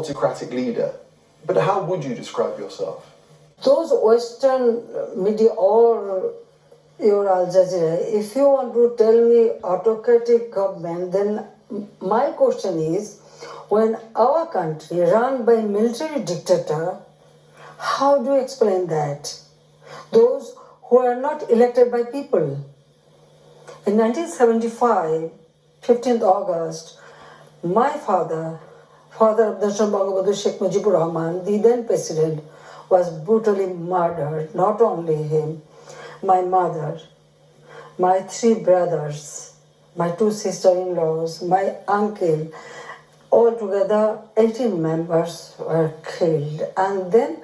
autocratic leader. But how would you describe yourself? Those Western media or your Al Jazeera, if you want to tell me autocratic government, then my question is, when our country run by military dictator, how do you explain that? Those who are not elected by people. In 1975, 15th August, my father of the Bangabandhu Sheikh Mujibur Rahman, the then president, was brutally murdered. Not only him, my mother, my 3 brothers, my 2 sister-in-laws, my uncle, altogether 18 members were killed. And then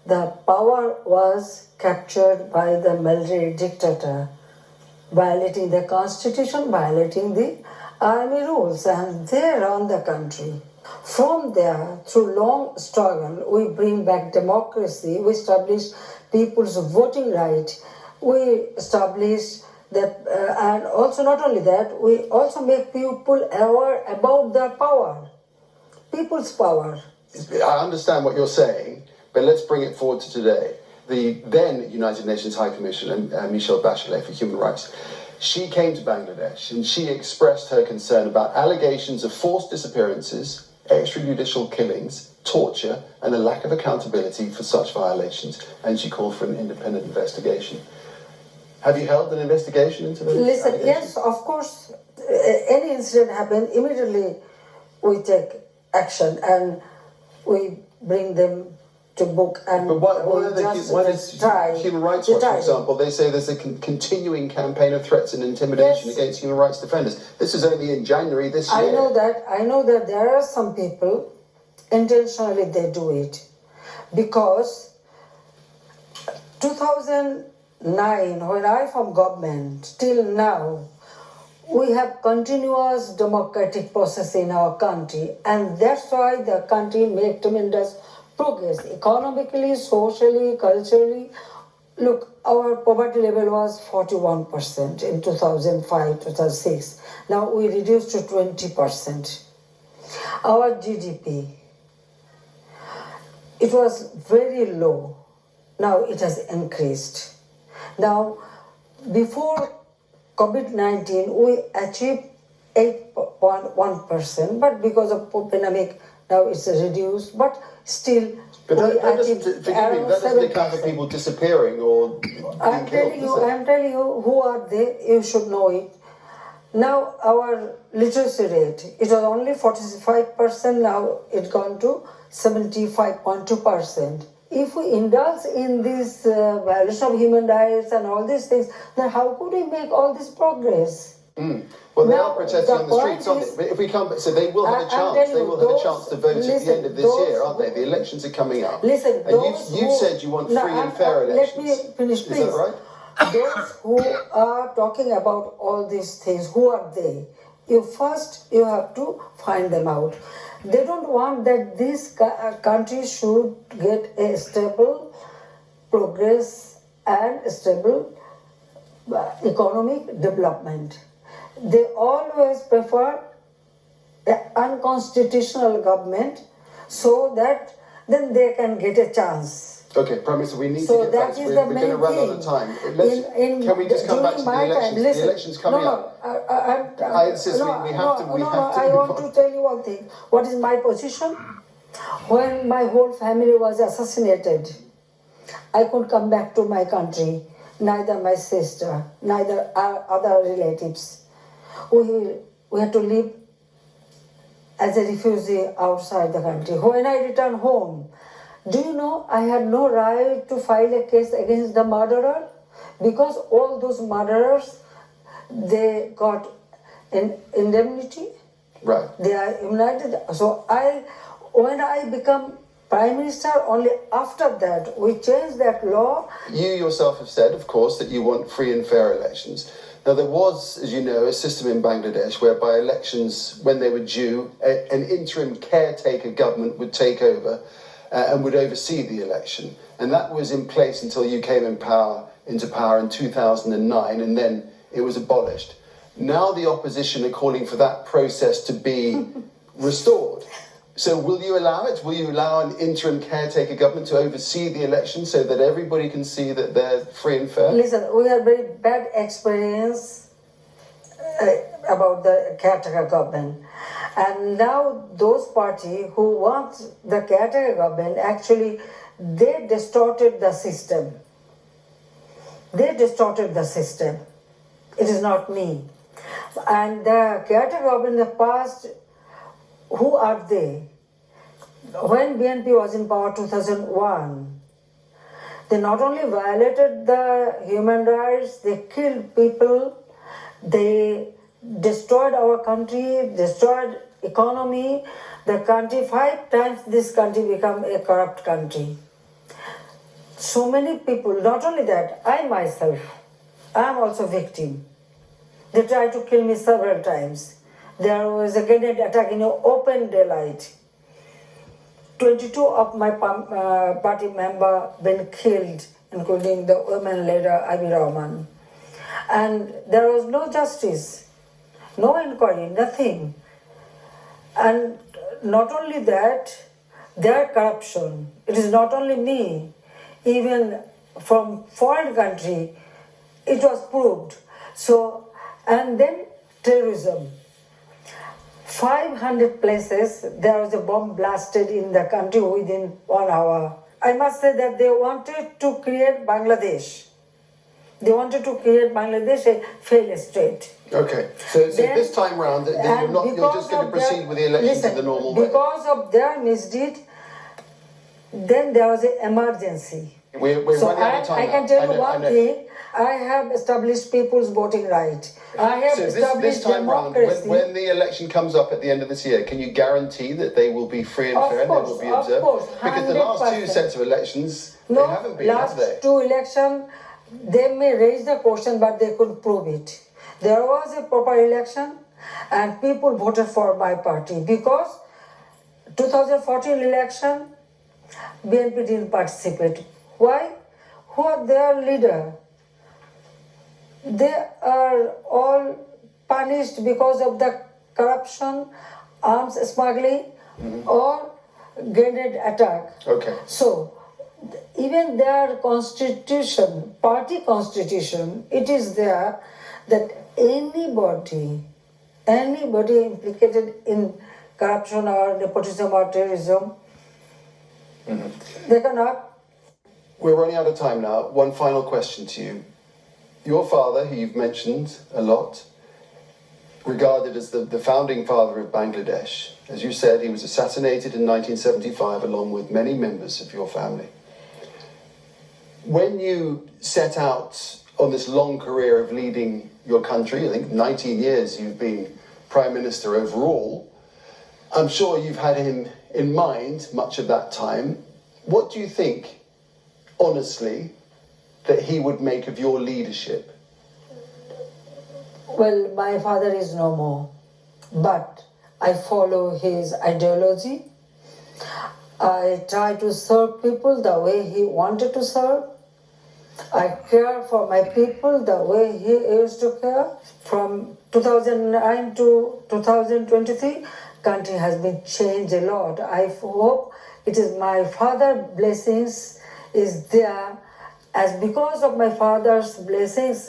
the power was captured by the military dictator, violating the constitution, violating the army rules, and they run the country. From there, through long struggle, we bring back democracy, we establish people's voting right, we establish that, and also not only that, we also make people aware about their power, people's power. I understand what you're saying, but let's bring it forward to today. The then United Nations High Commissioner, Michelle Bachelet for Human Rights, she came to Bangladesh and she expressed her concern about allegations of forced disappearances, extrajudicial killings, torture, and a lack of accountability for such violations. And she called for an independent investigation. Have you held an investigation into those allegations? Yes, of course. Any incident happen, immediately we take action and we bring them to book and but why does Human Rights Watch, for example, they say there's a continuing campaign of threats and intimidation against human rights defenders. This is only in January this year. I know that there are some people, intentionally they do it. Because 2009, when I formed government, till now, we have continuous democratic process in our country, and that's why the country made tremendous progress economically, socially, culturally. Look, our poverty level was 41% in 2005, 2006. Now we reduced to 20%. Our GDP, it was very low. Now it has increased. Now, before COVID-19, we achieved 8.1%, but because of pandemic, now it's reduced, but still, but that doesn't account for people disappearing or I'm telling you, who are they? You should know it. Now our literacy rate, it was only 45%, now it's gone to 75.2%. If we indulge in this violation of human rights and all these things, then how could we make all this progress? Well, they are protesting on the streets, aren't they? But if we come, so they will have a chance. They will have a chance to vote at the end of this year, aren't they? The elections are coming up. Listen, and you've said you want free and fair elections. Let me finish, please. Is that right? Those who are talking about all these things, who are they? You have to find them out. They don't want that this country should get a stable progress and stable economic development. They always prefer an unconstitutional government so that then they can get a chance. Okay, Prime Minister, we need so to get back to we're going to run out of time. Can we just come back to the elections? The elections coming up. I insist we have to. I want to tell you one thing. What is my position? When my whole family was assassinated, I could come back to my country. Neither my sister, neither our other relatives. We had to live as a refugee outside the country. When I returned home, do you know I had no right to file a case against the murderer? Because all those murderers, they got indemnity. Right. They are united. So when I become Prime Minister, only after that, we changed that law. You yourself have said, of course, that you want free and fair elections. Now, there was, as you know, a system in Bangladesh whereby elections, when they were due, an interim caretaker government would take over and would oversee the election. And that was in place until you came into power in 2009, and then it was abolished. Now the opposition are calling for that process to be restored. So will you allow it? Will you allow an interim caretaker government to oversee the election so that everybody can see that they're free and fair? Listen, we have very bad experience about the caretaker government. And now those parties who want the caretaker government, actually, they distorted the system. They distorted the system. It is not me. And the caretaker government in the past, who are they? When BNP was in power 2001, they not only violated the human rights, they killed people, they destroyed our country, destroyed economy. The country, 5 times this country became a corrupt country. So many people, not only that, I myself, I am also victim. They tried to kill me several times. There was a grenade attack in open daylight. 22 of my party members been killed, including the women leader Abi Rahman. And there was no justice, no inquiry, nothing. And not only that, their corruption. It is not only me, even from foreign country, it was proved. So, and then terrorism. 500 places, there was a bomb blasted in the country within 1 hour. I must say that they wanted to create Bangladesh. They wanted to create Bangladesh a failed state. Okay, so this time round, you're just going to proceed with the elections in the normal way. Because of their misdeed, then there was an emergency. We're running out of time. I can tell you one thing. I have established people's voting right. I have established this time democracy. round, when the election comes up at the end of this year, can you guarantee that they will be free and fair and they will be observed? Of course, because the last 2 sets of elections, they haven't been, have they? Last 2 elections, they may raise the question, but they couldn't prove it. There was a proper election, and people voted for my party because 2014 election, BNP didn't participate. Why? Who are their leader? They are all punished because of the corruption, arms smuggling, or grenade attack. Okay. So, even their constitution, party constitution, it is there that anybody implicated in corruption or nepotism or terrorism, they cannot. We're running out of time now. One final question to you. Your father, who you've mentioned a lot, regarded as the founding father of Bangladesh, as you said, he was assassinated in 1975 along with many members of your family. When you set out on this long career of leading your country, I think 19 years you've been Prime Minister overall, I'm sure you've had him in mind much of that time. What do you think, honestly, that he would make of your leadership? Well, my father is no more, but I follow his ideology. I try to serve people the way he wanted to serve. I care for my people the way he used to care. From 2009 to 2023, country has been changed a lot. I hope it is my father's blessings is there. As because of my father's blessings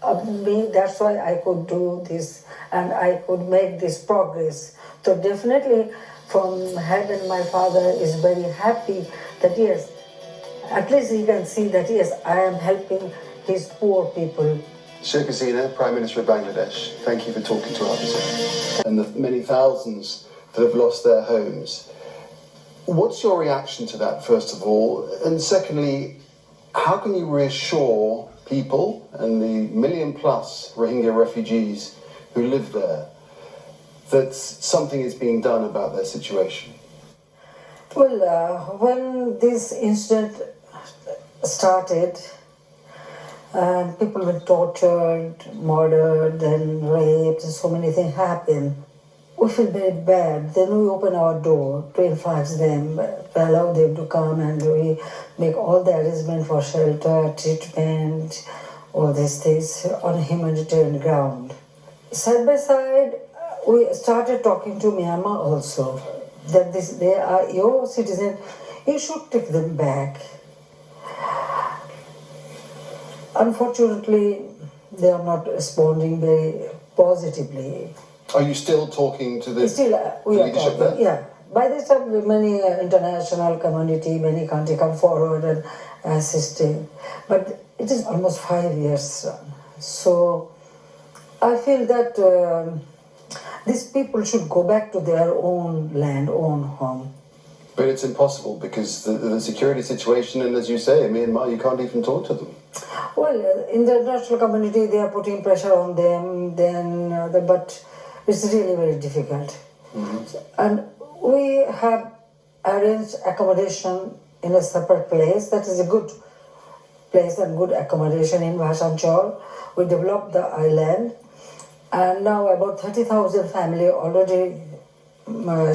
of me, that's why I could do this and I could make this progress. So definitely from heaven, my father is very happy that yes, at least he can see that yes, I am helping his poor people. Sheikh Hasina, Prime Minister of Bangladesh, thank you for talking to us and the many thousands that have lost their homes. What's your reaction to that, first of all? And secondly, how can you reassure people and the 1 million+ Rohingya refugees who live there that something is being done about their situation? Well, when this incident started, and people were tortured, murdered, and raped, and so many things happened, we feel very bad. Then we open our door to invite them, we allow them to come, and we make all the arrangements for shelter, treatment, all these things on humanitarian ground. Side by side, we started talking to Myanmar also. that they are your citizens, you should take them back. Unfortunately, they are not responding very positively. Are you still talking to the Still, we are leadership talking, there? yeah. By this time, many international community, many countries come forward and assisting. But it is almost 5 years. So I feel that these people should go back to their own land, own home. But it's impossible because the security situation, and as you say, Myanmar, you can't even talk to them. Well, in the international community, they are putting pressure on them, but it's really very difficult. And we have arranged accommodation in a separate place. That is a good place and good accommodation in Bhasanchal. We developed the island, and now about 30,000 family already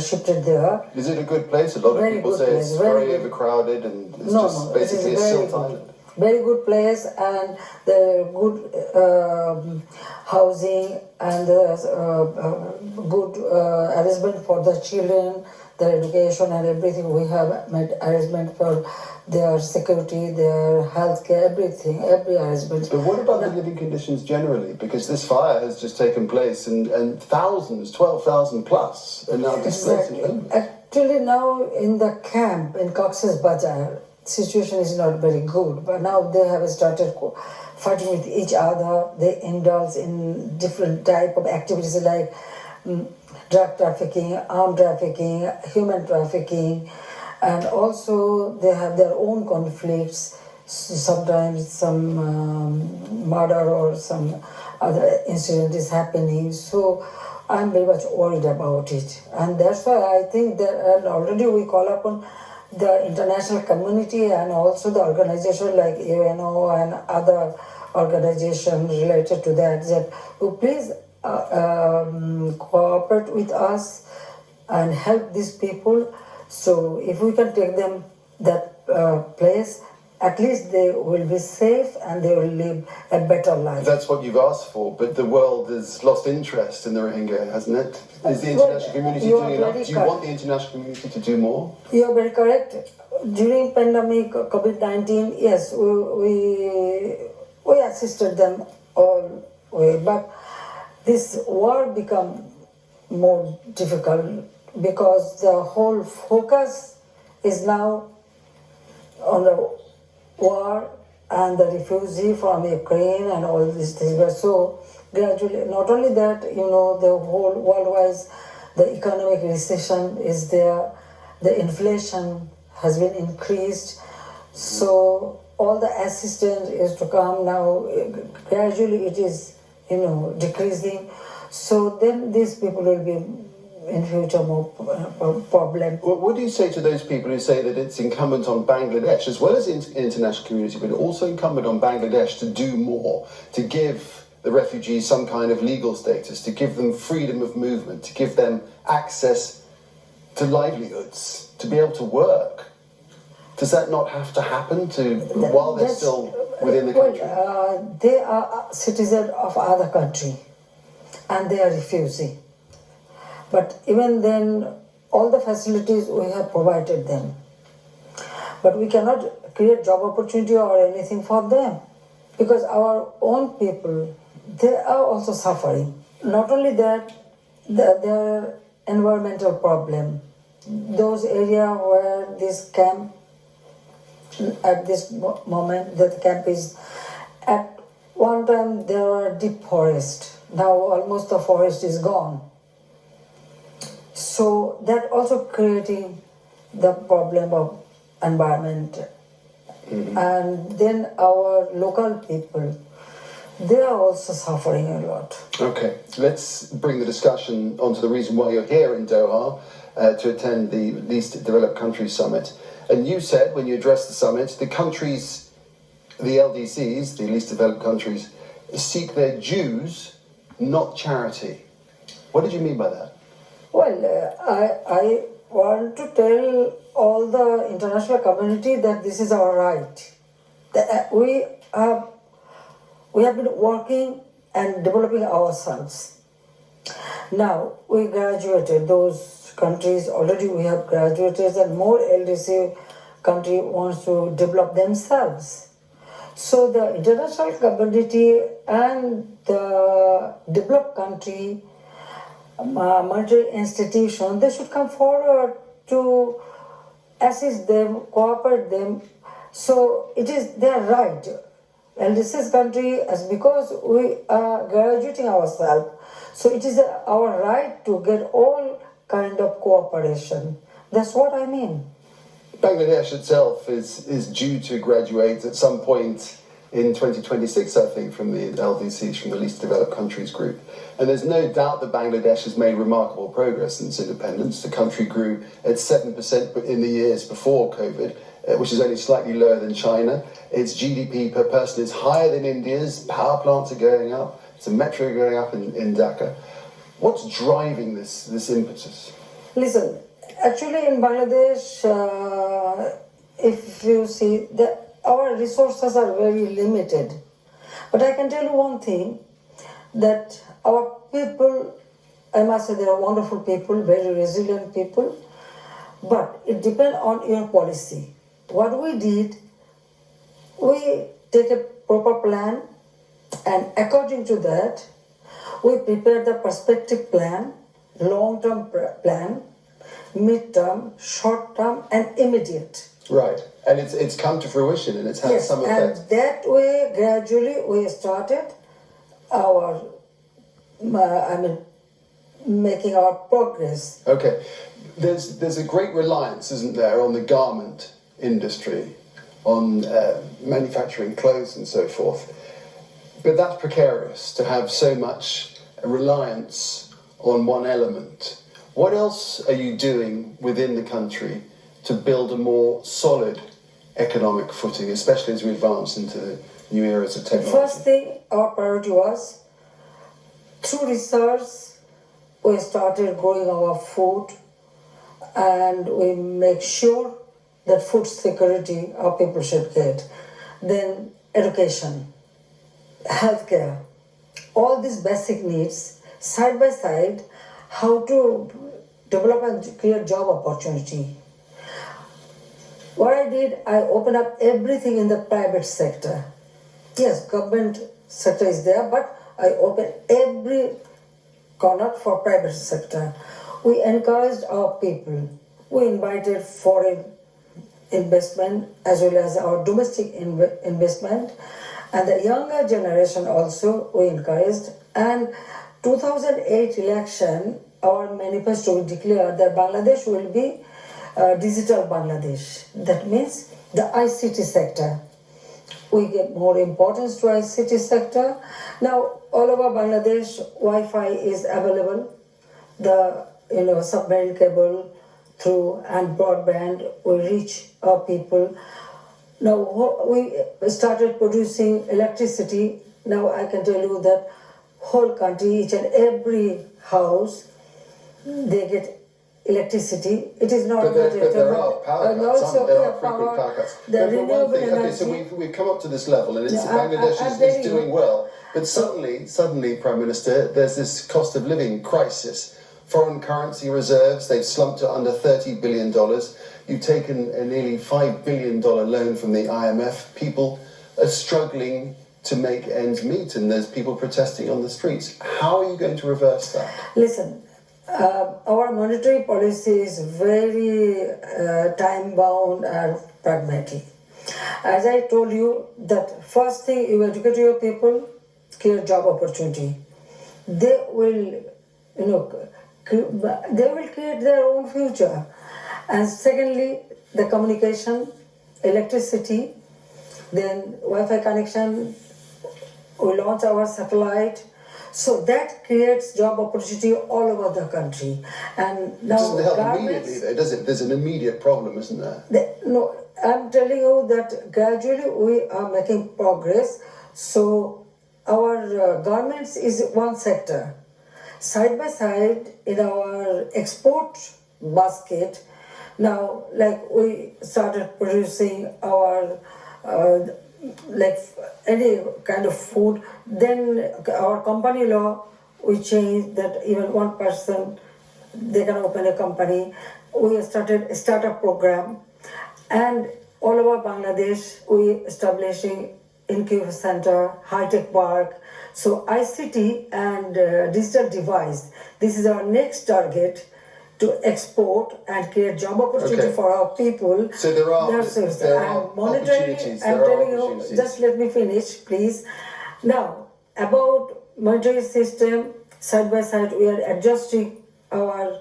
shifted there. Is it a good place? A lot of Very people good say place, it's very very good. overcrowded and it's No, just no, it is basically a very silt good. island. Very good place, and the good housing and good arrangement for the children, their education and everything. We have made arrangement for their security, their healthcare, everything, every arrangement. But what about the living conditions generally? Because this fire has just taken place and thousands, 12,000 plus, are now displaced in Exactly. Bangladesh. Actually, now in the camp in Cox's Bazar, situation is not very good. But now they have started fighting with each other. They indulge in different type of activities like drug trafficking, armed trafficking, human trafficking, and also they have their own conflicts. Sometimes some murder or some other incident is happening. So I'm very much worried about it, and that's why I think that, and already we call upon the international community and also the organization like UNO and other organizations related to that, please cooperate with us and help these people. So if we can take them that place, at least they will be safe and they will live a better life. That's what you've asked for, but the world has lost interest in the Rohingya, hasn't it? Is the international community you are doing enough? very Do you want the international community to do more? You are very correct. During pandemic COVID-19, yes, we assisted them all way, but this war become more difficult because the whole focus is now on the war and the refugee from Ukraine and all these things. But so gradually, not only that, the whole worldwide, the economic recession is there, the inflation has been increased. So all the assistance is to come now. Gradually, it is decreasing. So then these people will be in future more problem. What do you say to those people who say that it's incumbent on Bangladesh, as well as the international community, but also incumbent on Bangladesh to do more, to give the refugees some kind of legal status, to give them freedom of movement, to give them access to livelihoods, to be able to work? Does that not have to happen while they're still within the country? They are citizens of other country and they are refugee. But even then, all the facilities we have provided them. But we cannot create job opportunity or anything for them because our own people, they are also suffering. Not only that, their environmental problem. Those areas where this camp, at this moment, that camp is, at one time there were deep forest. Now almost the forest is gone. So that also creating the problem of environment. And then our local people, they are also suffering a lot. Okay, let's bring the discussion onto the reason why you're here in Doha to attend the Least Developed Countries Summit. And you said when you addressed the summit, the countries, the LDCs, the Least Developed Countries, seek their dues, not charity. What did you mean by that? Well, I want to tell all the international community that this is our right. That we have been working and developing ourselves. Now, we graduated, those countries already we have graduates, and more LDC country wants to develop themselves. So the international community and the developed country monetary institution, they should come forward to assist them, cooperate them. So it is their right. And this is country, as because we are graduating ourselves, so it is our right to get all kind of cooperation. That's what I mean. Bangladesh itself is due to graduate at some point in 2026, I think, from the LDCs, from the Least Developed Countries Group. And there's no doubt that Bangladesh has made remarkable progress since independence. The country grew at 7% in the years before COVID, which is only slightly lower than China. Its GDP per person is higher than India's. Power plants are going up. It's a metro going up in Dhaka. What's driving this impetus? Listen, actually in Bangladesh, if you see, our resources are very limited. But I can tell you one thing, that our people, I must say they are wonderful people, very resilient people, but it depends on your policy. What we did, we take a proper plan, and according to that, we prepare the perspective plan, long-term plan, mid-term, short-term, and immediate. Right, and it's come to fruition, and it's had some effect. And that way, gradually, we started our, making our progress. Okay, there's a great reliance, isn't there, on the garment industry, on manufacturing clothes and so forth. But that's precarious to have so much reliance on one element. What else are you doing within the country to build a more solid economic footing, especially as we advance into the new eras of technology? The first thing, our priority was, through research, we started growing our food, and we make sure that food security our people should get. Then education, healthcare, all these basic needs, side by side, how to develop and create job opportunity. What I did, I opened up everything in the private sector. Yes, government sector is there, but I opened every corner for private sector. We encouraged our people. We invited foreign investment as well as our domestic investment, and the younger generation also we encouraged. And 2008 election, our manifesto declared that Bangladesh will be digital Bangladesh. That means the ICT sector. We give more importance to ICT sector. Now all over Bangladesh, Wi-Fi is available. The submarine cable through and broadband will reach our people. Now we started producing electricity. Now I can tell you that whole country, each and every house, they get electricity. It is not. But there are power cuts. There are frequent power cuts. The renewable energy. Okay, so we've come up to this level, and Bangladesh is doing well. But suddenly, Prime Minister, there's this cost of living crisis. Foreign currency reserves, they've slumped to under $30 billion. You've taken a nearly $5 billion loan from the IMF. People are struggling to make ends meet, and there's people protesting on the streets. How are you going to reverse that? Listen, our monetary policy is very time-bound and pragmatic. As I told you, that first thing, you educate your people, create job opportunity. They will, they will create their own future. And secondly, the communication, electricity, then Wi-Fi connection, we launch our satellite. So that creates job opportunity all over the country. And now it doesn't help immediately though, does it? There's an immediate problem, isn't there? No, I'm telling you that gradually we are making progress. So our garments is one sector. Side by side in our export basket, now like we started producing our like any kind of food, then our company law, we changed that even one person they can open a company. We started a startup program, and all over Bangladesh, we establishing incubator center, high-tech park. So ICT and digital device, this is our next target to export and create job opportunity Okay. for our people. So there are Monetary, opportunities. I'm There are telling you, opportunities. just let me finish, please. Now, about monetary system, side by side, we are adjusting our,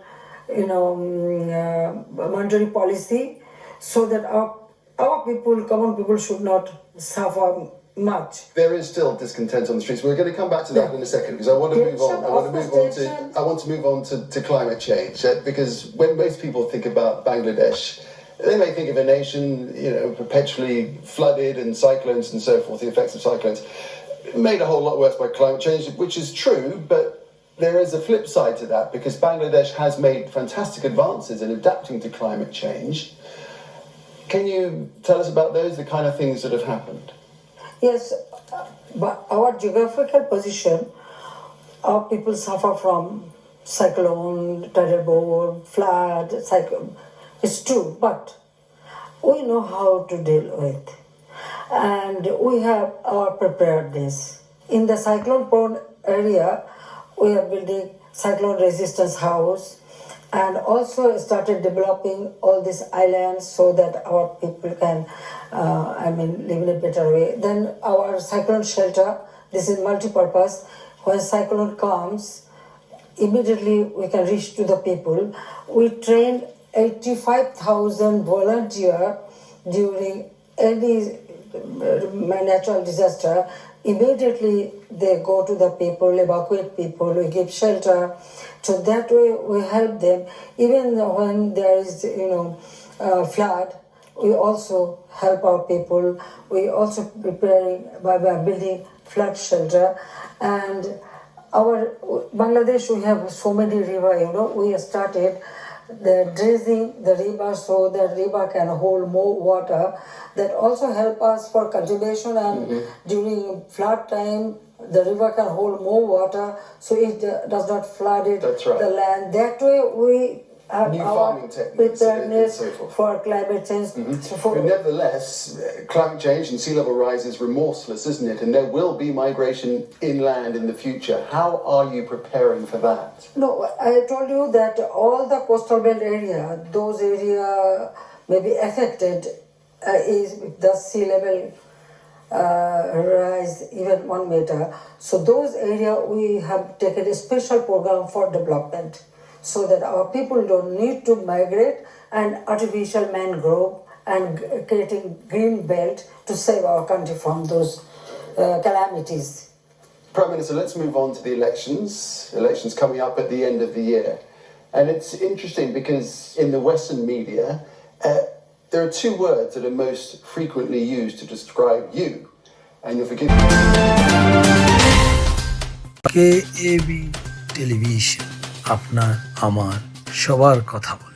monetary policy so that our people, common people, should not suffer much. There is still discontent on the streets. We're going to come back to that in a second because I want to move on. I want to move on to climate change because when most people think about Bangladesh, they may think of a nation, perpetually flooded and cyclones and so forth, the effects of cyclones, made a whole lot worse by climate change, which is true, but there is a flip side to that because Bangladesh has made fantastic advances in adapting to climate change. Can you tell us about those, the kind of things that have happened? Yes, but our geographical position, our people suffer from cyclone, tidal bore, flood, cyclone. It's true, but we know how to deal with. And we have our preparedness. In the cyclone-prone area, we are building cyclone resistance house and also started developing all these islands so that our people can live in a better way. Then our cyclone shelter, this is multi-purpose. When cyclone comes, immediately we can reach to the people. We trained 85,000 volunteers during any natural disaster. Immediately they go to the people, evacuate people, we give shelter. So that way we help them. Even when there is, flood, we also help our people. We also preparing by building flood shelter. And our Bangladesh, we have so many rivers, we started the dredging the river so that river can hold more water. That also help us for cultivation and during flood time, the river can hold more water so it does not flood the land. That way we have new our farming techniques preparedness and so forth. for climate change. But nevertheless, climate change and sea level rise is remorseless, isn't it? And there will be migration inland in the future. How are you preparing for that? No, I told you that all the coastal belt area, those areas may be affected is the sea level rise even 1 meter. So those areas we have taken a special program for development so that our people don't need to migrate and artificial mangrove and creating green belt to save our country from those calamities. Prime Minister, let's move on to the elections. Elections coming up at the end of the year. And it's interesting because in the Western media, there are two words that are most frequently used to describe you. And you'll forgive me. KAB television আপনার আমার সবার কথা বলে।